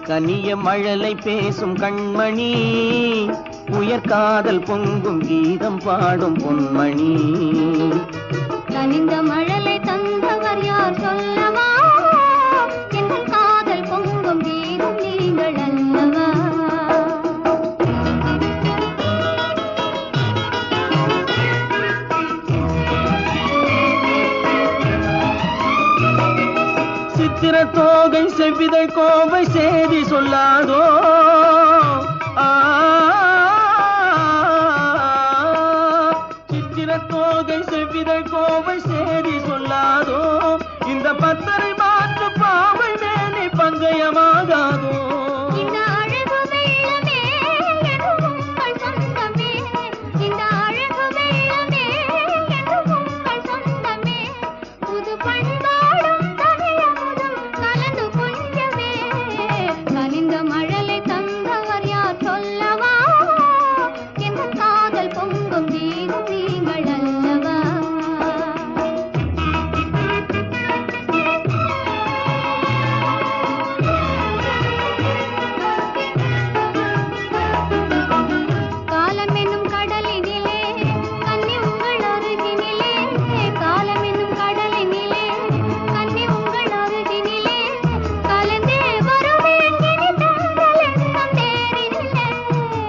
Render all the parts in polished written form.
கனிய மழலை பேசும் கண்மணி, உயர்காதல் பொங்கும் கீதம் பாடும் பொன்மணி. கனிந்த மழலை தந்தவர் யார் சொல்லவா? எங்கள் காதல் பொங்கும் கீதம் நீங்கள் அல்லவா? சித்திர தோகை செவ்விதழ் கோவை சேதி சொல்லாதோ, சித்திர தோகை செவ்விதழ் கோவை சேதி சொல்லாதோ, இந்த பத்தரை மாற்று பாவை மேனி பங்கயமாகாதோ.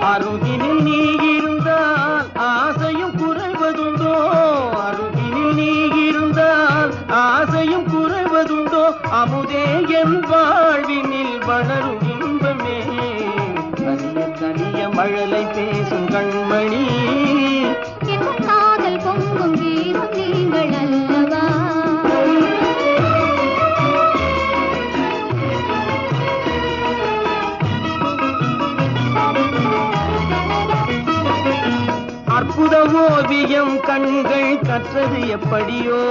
அருகினில் நீ இருந்தால் ஆசையும் குறைவதுண்டோ, அருகினில் நீ இருந்தால் ஆசையும் குறைவதுண்டோ, அமுதே என் வாழ்வினில் வளரும் இன்பமே. கனிய கனிய மழலை பேசும் கண்மணி, என் காதல் பொங்கும் கீதம் நீங்கள் அல்லவா? அற்புத ஓவியம் கண்கள் கற்றது எப்படியோ,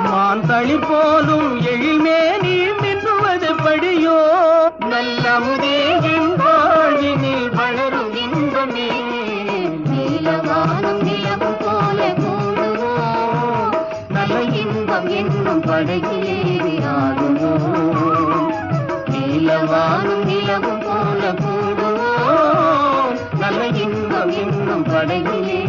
மான் தளிர் போலும் எழில்மே நீ மின்னுவது படியோ. நல்ல அமுதேவின் வாழ்வினில் வளரும் இன்பமே, நீலவானம் நிலவும் போல கூடுவோம், நல்ல இன்பம் என்னும் படகிலேறி ஆடுவோம். நீலவானம் நிலவும் போல கூடுவோம், நல்ல இன்பம் என்னும் படகிலே